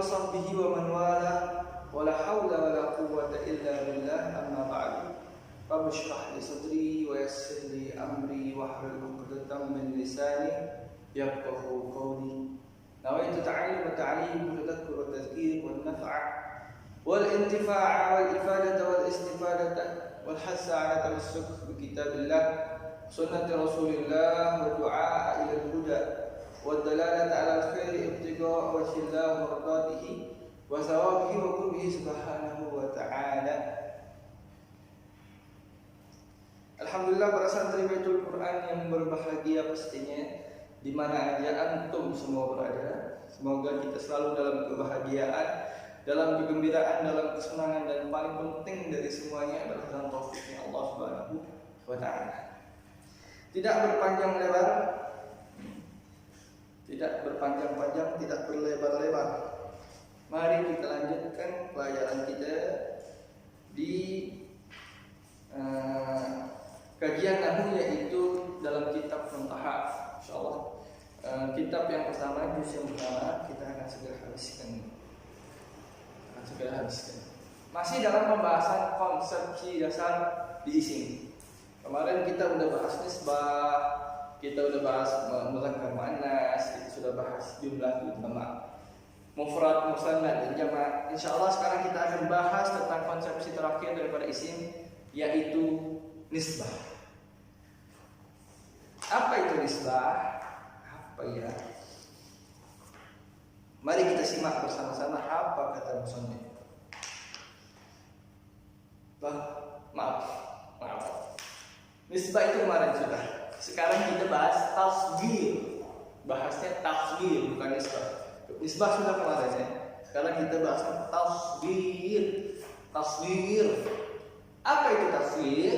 wa sahbihi wa man wala wa la hawla wa la quwwata illa billah, amma ba'du. Rabbi shrah li sadri wa yassir li amri wahlul 'uqdatam min lisani yafqahu qawli. Nawaitu ta'allum wa ta'lim wa tadhakkur wa tadhkir wa naf'a wal intifa'a wal ifadata wal istifadata wal hassa 'ala tamassuk bi kitabillah sunnati rasulillah wa du'a ila al-huda wa dalalata 'ala al-khair ibtigha' wa shillah mardatihi wa thawabihi wa qurbihi subhanahu wa ta'ala. Alhamdulillah para santri Baitul Quran yang berbahagia pastinya di mana aja antum semua berada. Semoga kita selalu dalam kebahagiaan, dalam kegembiraan, dalam kesenangan, dan paling penting dari semuanya adalah dalam taufiknya Allah Subhanahu wa ta'ala. Tidak berpanjang lebar, tidak berpanjang-panjang, tidak berlebar-lebar. Mari kita lanjutkan pelajaran kita di kajian nahwu, yaitu dalam kitab Muntaha. Insyaallah kitab yang pertama, juz yang pertama kita akan segera habiskan. Masih dalam pembahasan konsepsi dasar di isim. Kemarin kita udah bahas nisbah, kita udah bahas mudzakkar muannas, kita sudah bahas jumlah utama, mufrad, musanna, dan jamak. Insyaallah sekarang kita akan bahas tentang konsepsi terakhir daripada isim, yaitu nisbah. Apa itu nisbah? Apa ya? Mari kita simak bersama-sama apa kata musannif. Maaf. Nisbah itu kemarin sudah. Sekarang kita bahas tasghir. Bahasnya tasghir, bukan nisbah. Nisbah sudah kemarin ya. Sekarang kita bahas tasghir. Tasghir. Apa itu tasghir?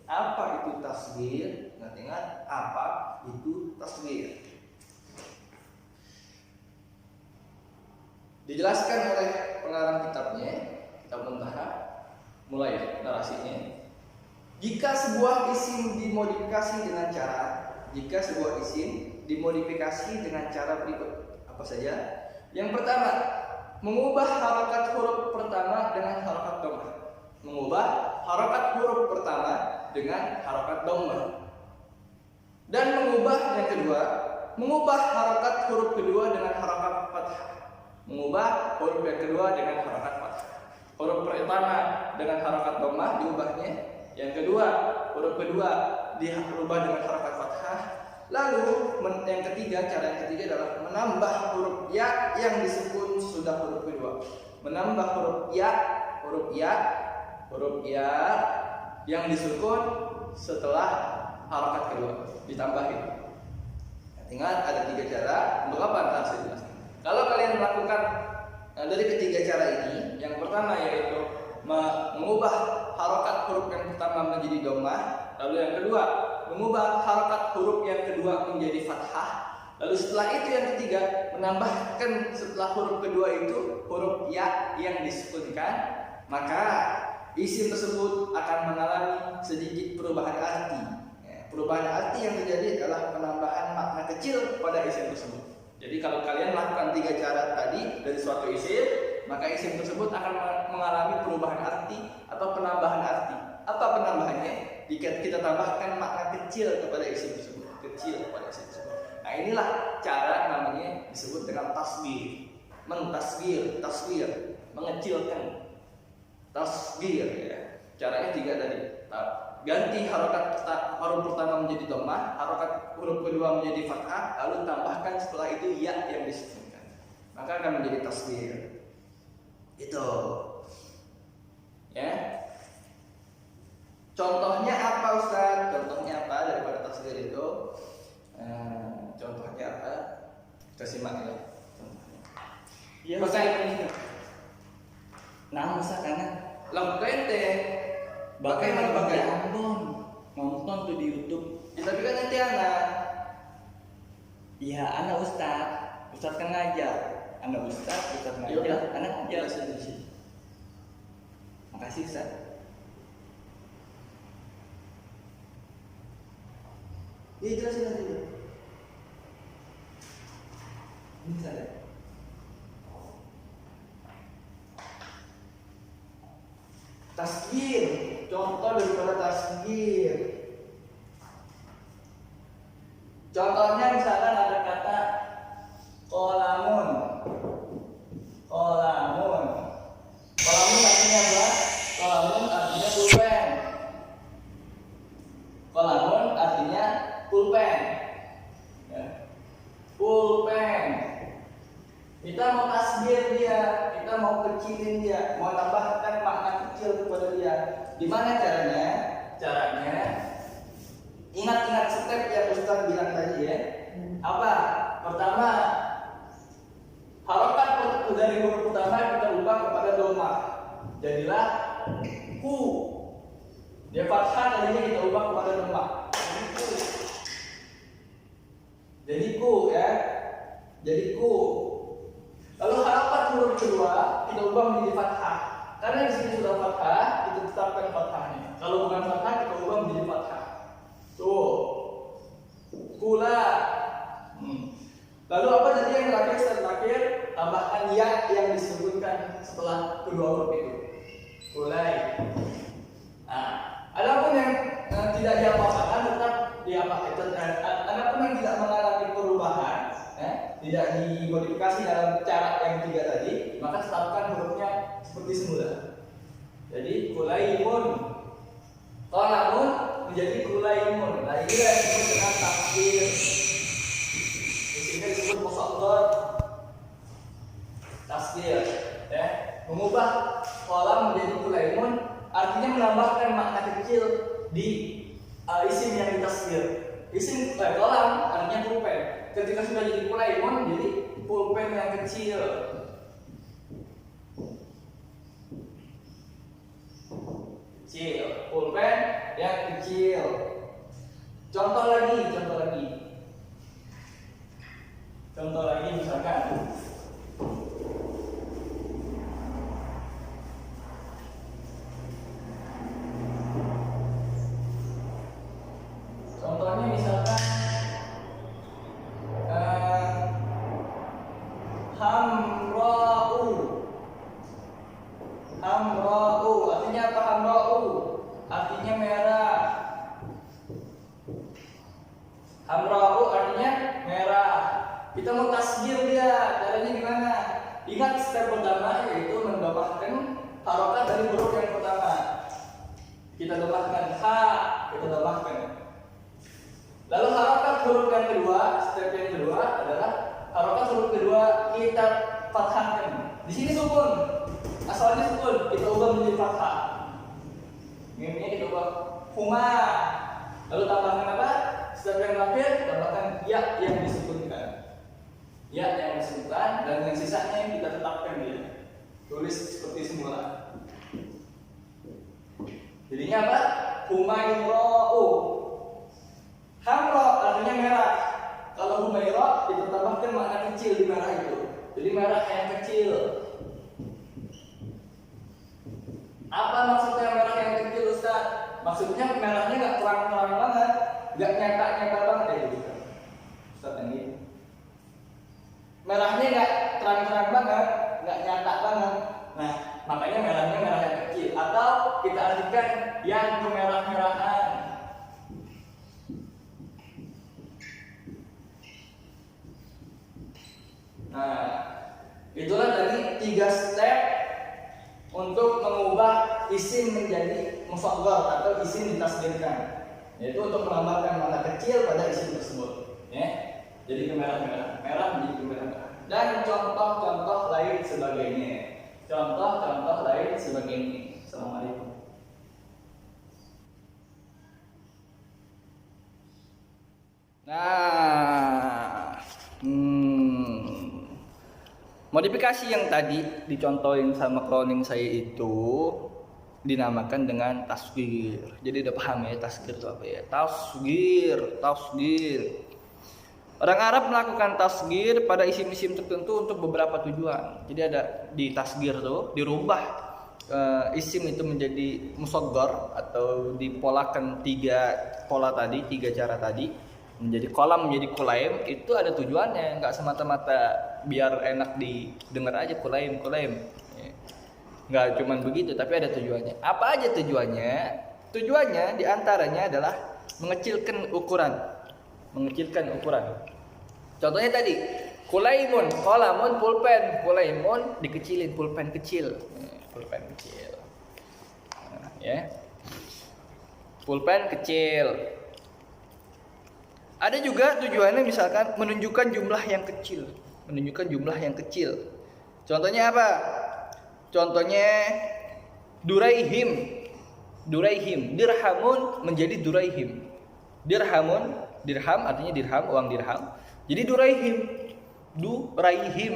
Apa itu tasghir? Ingat apa itu tasghir? Dijelaskan oleh pengarang kitabnya, kitab Muntaha, mulai narasinya. Jika sebuah isim dimodifikasi dengan cara berikut, apa saja? Yang pertama, mengubah harokat huruf pertama dengan harokat dhammah. Mengubah harokat huruf pertama dengan harokat dhammah. Dan mengubah yang kedua, mengubah harokat huruf kedua dengan harokat fathah. Mengubah huruf yang kedua dengan harokat fathah. Huruf pertama dengan harokat dhammah diubahnya. Yang kedua, huruf kedua diubah dengan harokat fathah. Lalu yang ketiga, cara yang ketiga adalah menambah huruf ya yang disebut sudah huruf kedua. Menambah huruf ya yang disukun setelah harokat kedua ditambahin. Ingat ada 3 cara. Untuk apa? Ntar saya jelaskan. Kalau kalian melakukan dari ketiga cara ini, yang pertama yaitu mengubah harokat huruf yang pertama menjadi dhammah, lalu yang kedua mengubah harokat huruf yang kedua menjadi fathah, lalu setelah itu yang ketiga menambahkan setelah huruf kedua itu huruf ya yang disukunkan, maka isim tersebut akan mengalami sedikit perubahan arti. Perubahan arti yang terjadi adalah penambahan makna kecil pada isim tersebut. Jadi kalau kalian melakukan 3 cara tadi dari suatu isim, maka isim tersebut akan mengalami perubahan arti atau penambahan arti. Apa penambahannya? Jika kita tambahkan makna kecil kepada isim tersebut, Nah inilah cara namanya disebut dengan tasghir. Tasghir, mengecilkan. Tasghir ya. Caranya 3 tadi. Ganti harokat huruf pertama menjadi dhammah, harokat huruf kedua menjadi fathah, lalu tambahkan setelah itu ya yang disukunkan, maka akan menjadi tasghir. Itu ya. Contohnya apa Ustaz? Contohnya apa daripada tasghir itu? Contohnya apa? Kita simak ya. Iya, Ustaz. Nah, Ustaz karena ente bagaimana Ambon nonton tuh di YouTube. Ya, tapi kan nanti anak. Iya, anak Ustaz kan ngajar. Anak Ustaz ngajar, anak ngajar sendiri. Makasih Ustaz. Iya, jelasin nanti. Ini Ustaz. Tasgir, contoh daripada tasgir. Contohnya misalkan ada kata kolamun. Kolamun. Kolamun artinya apa? Kolamun artinya pulpen. Kolamun artinya pulpen. Ya. Pulpen. Kita mau tasgir dia, kita mau kecilin dia, mau tambahkan makna kecil kepada dia. Gimana caranya? Caranya ingat-ingat step yang Ustaz bilang tadi ya. Apa? Pertama, harokat dari huruf pertama kita ubah kepada doma. Jadilah ku. Dia fathah tadinya kita ubah kepada doma. Jadi ku ya. Jadi ku. Lalu harokat huruf kedua kita ubah menjadi fathah. Karena di sini sudah fathah, kita tetapkan fathahnya. Kalau bukan fathah kita ubah menjadi fathah. Tuh, kula. Lalu apa tadi yang terakhir? Step terakhir, tambahkan ya yang disebutkan setelah kedua huruf itu. Kulai. Nah, adapun yang tidak diapa-apakan tetap diapa-apakan. Adapun yang tidak mengalami perubahan, tidak dimodifikasi dalam cara yang tiga tadi, maka tetapkan hurufnya seperti semula. Jadi kulaimun, kolamun menjadi kulaimun. Nah ini yang disebut dengan tasgir. Di sini disebut musaghar. Tasgir, ya. Mengubah kolam menjadi kulaimun artinya menambahkan makna kecil di isim yang ditasgir. Isim kolam artinya pulpen. Ketika sudah jadi kulaimun jadi pulpen yang kecil. Kecil, pulpen yang kecil. Contoh lagi misalkan hamra'u artinya apa? Hamra'u artinya merah. Hamra'u artinya merah. Kita mau tasgir dia, caranya gimana? Ingat step pertama yaitu menambahkan harokat dari huruf yang pertama. Kita tambahkan ha, kita tambahkan. Lalu harokat huruf yang kedua, step yang kedua adalah harokat huruf kedua kita fathahkan. Di sini sukun, asalnya sukun, kita ubah menjadi fathah. Mimnya kita ubah huma. Lalu tambahkan apa? Step yang terakhir tambahkan ya yang disukunkan. Ya yang disebutkan dan yang sisanya yang kita tetapkan dia. Tulis seperti semula. Jadinya apa? Humaira'u. Hamra artinya merah. Kalau humaira kita tambahkan makna kecil di merah itu. Jadi merah yang kecil. Apa maksudnya merah yang kecil, Ustaz? Maksudnya merahnya nggak terang-terang banget, nggak nyata-nyata banget ya gitu. Ustaz ini. Merahnya nggak terang-terang banget, nggak nyata banget. Nah, makanya merahnya merah yang kecil. Atau kita artikan yang kemerah-merahan. Nah, itulah tadi 3 step untuk mengubah isim menjadi musaghar atau isim ditasgirkan. Yaitu untuk menambahkan makna kecil pada isim tersebut. Ya. Jadi kemerah-merah, merah menjadi kemerah-merah. Dan contoh-contoh lain sebagainya. Contoh-contoh lain sebagainya. Assalamualaikum. Nah, modifikasi yang tadi dicontohin sama cloning saya itu dinamakan dengan tasgir. Jadi udah paham ya tasgir itu apa ya? Tasgir. Orang Arab melakukan tasgir pada isim-isim tertentu untuk beberapa tujuan. Jadi ada di tasgir tuh dirubah isim itu menjadi musaghar atau dipolakan 3 pola tadi, 3 cara tadi menjadi kolam menjadi kulaim. Itu ada tujuannya, nggak semata-mata biar enak didengar aja kulaim. Nggak cuma begitu, tapi ada tujuannya. Apa aja tujuannya? Tujuannya diantaranya adalah mengecilkan ukuran. Mengecilkan ukuran. Contohnya tadi, kulaimun, kolamun, pulpen. Kulaimun dikecilin, pulpen kecil. Pulpen kecil. Nah, ya. Pulpen kecil. Ada juga tujuannya misalkan menunjukkan jumlah yang kecil. Menunjukkan jumlah yang kecil. Contohnya apa? Contohnya duraihim. Duraihim, dirhamun menjadi duraihim. Dirhamun, dirham artinya dirham, uang dirham. Jadi duraihim. Duraihim.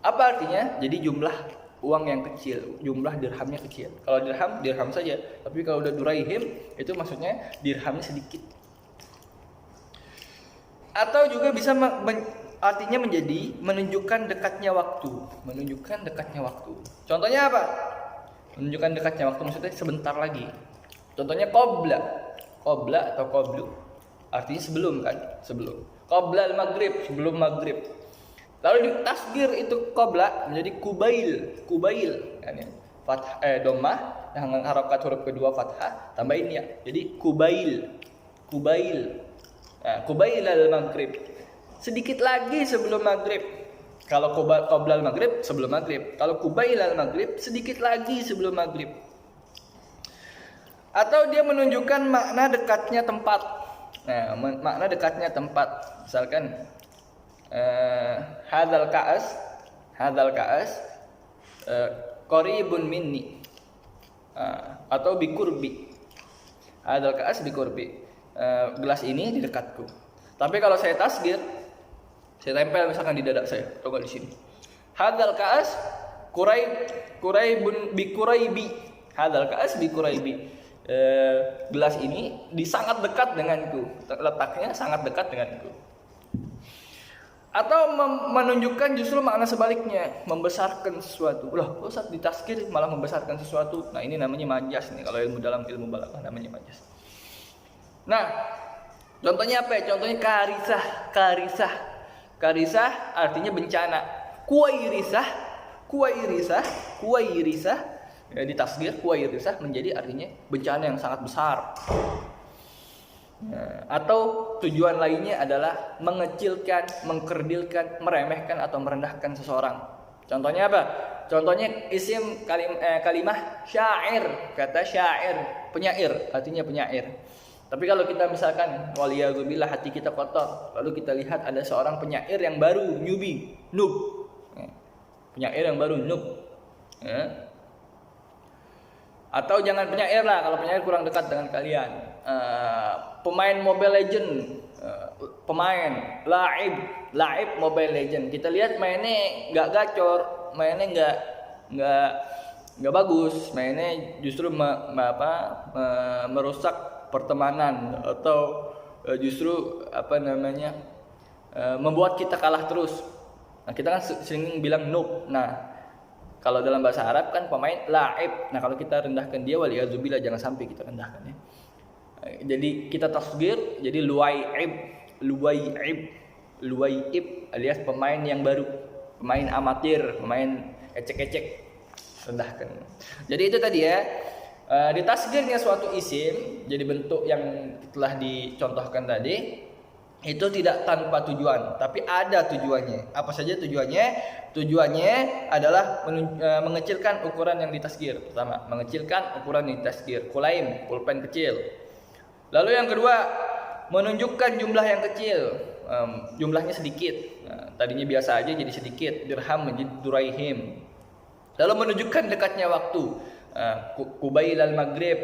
Apa artinya? Jadi jumlah uang yang kecil, jumlah dirhamnya kecil. Kalau dirham, dirham saja. Tapi kalau udah duraihim, itu maksudnya dirhamnya sedikit. Atau juga bisa artinya menjadi menunjukkan dekatnya waktu. Menunjukkan dekatnya waktu. Contohnya apa? Menunjukkan dekatnya waktu maksudnya sebentar lagi. Contohnya qabla. Qabla atau qablu. Artinya sebelum kan? Sebelum. Qabla al-maghrib, sebelum maghrib. Lalu di tasgir itu qabla menjadi kubail. Kubail kan ya. Fathah dhammah dengan harokat huruf kedua fathah, tambahin ya. Jadi kubail. Kubail. Nah, kubail al-maghrib. Sedikit lagi sebelum maghrib. Kalau qabla al-maghrib sebelum maghrib. Kalau kubail al-maghrib sedikit lagi sebelum maghrib. Atau dia menunjukkan makna dekatnya tempat. Nah, makna dekatnya tempat. Misalkan hadzal ka'as qaribun minni. Atau bikurbi. Hadzal ka'as bikurbi. Gelas ini di dekatku. Tapi kalau saya tasgir, saya tempel misalkan di dada saya, atau di sini. Hadzal ka'as quraibun bi quraibi. Hadzal ka'as bi quraibi. Gelas ini sangat dekat denganku. Letaknya sangat dekat denganku. Atau menunjukkan justru makna sebaliknya, membesarkan sesuatu. Loh, kok saat ditasgir malah membesarkan sesuatu? Nah, ini namanya majas nih. Kalau dalam ilmu balaghah namanya majas. Nah, contohnya apa ya? Contohnya karisah. Karisah artinya bencana. Kuwairisah ya, ditasgir kuwairisah menjadi artinya bencana yang sangat besar. Nah, atau tujuan lainnya adalah mengecilkan, mengkerdilkan, meremehkan atau merendahkan seseorang. Contohnya apa? Contohnya isim kalimah syair, kata syair, penyair, artinya penyair. Tapi kalau kita misalkan waliyadzubillah hati kita kotor, lalu kita lihat ada seorang penyair yang baru, noob. Penyair yang baru, noob. Ya. Atau jangan penyair lah, kalau penyair kurang dekat dengan kalian. Pemain Mobile Legend, pemain laib Mobile Legend. Kita lihat mainnya nggak gacor, mainnya nggak bagus, mainnya justru merusak pertemanan atau justru membuat kita kalah terus. Nah, kita kan sering bilang noob. Nah, kalau dalam bahasa Arab kan pemain laib. Nah, kalau kita rendahkan dia waliyadzubillah, jangan sampai kita rendahkan ya. Jadi kita tasghir jadi luwaib alias pemain yang baru, pemain amatir, pemain ecek-ecek, rendahkan. Jadi itu tadi ya. Ditasgirnya suatu isim jadi bentuk yang telah dicontohkan tadi itu tidak tanpa tujuan, tapi ada tujuannya. Apa saja tujuannya? Tujuannya adalah mengecilkan ukuran yang ditasgir. Pertama, mengecilkan ukuran yang ditasgir. Kulaim, pulpen kecil. Lalu yang kedua, menunjukkan jumlah yang kecil, jumlahnya sedikit. Nah, tadinya biasa aja jadi sedikit. Dirham menjadi duraihim. Lalu menunjukkan dekatnya waktu. Kubail al-maghrib,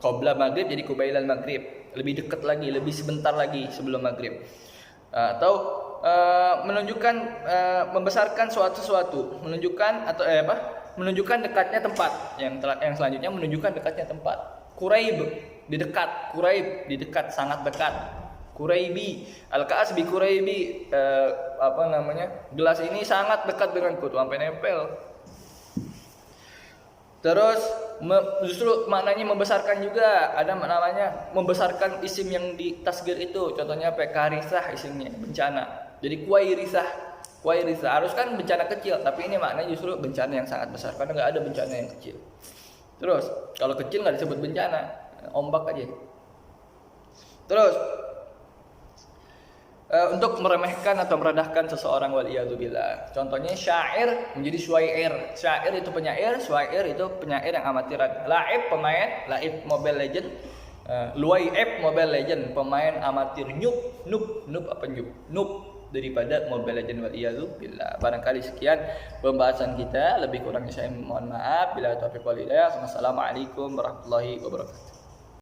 qabla maghrib jadi kubail al-maghrib, lebih dekat lagi, lebih sebentar lagi sebelum maghrib. Atau menunjukkan membesarkan sesuatu, menunjukkan dekatnya tempat. Yang selanjutnya menunjukkan dekatnya tempat. Quraib di dekat, sangat dekat. Quraibi, al-ka'as bi quraibi, gelas ini sangat dekat denganku, tuh sampai nempel. Terus justru maknanya membesarkan juga, ada namanya membesarkan isim yang ditasgir itu. Contohnya karisah isimnya bencana. Jadi kuwairisah Wairisa harus kan bencana kecil, tapi ini maknanya justru bencana yang sangat besar karena nggak ada bencana yang kecil. Terus kalau kecil nggak disebut bencana, ombak aja. Terus untuk meremehkan atau merendahkan seseorang waliyadzubillah. Contohnya syair menjadi syuair. Syair itu penyair, syuair itu penyair yang amatiran. Laib pemain, laib Mobile Legend. Luaib Mobile Legend pemain amatir. Noob apa noob? Noob daripada Mobile Legend waliyadzubillah. Barangkali sekian pembahasan kita, lebih kurangnya saya mohon maaf. Bila taufiq wal hidayah. Wassalamualaikum warahmatullahi wabarakatuh.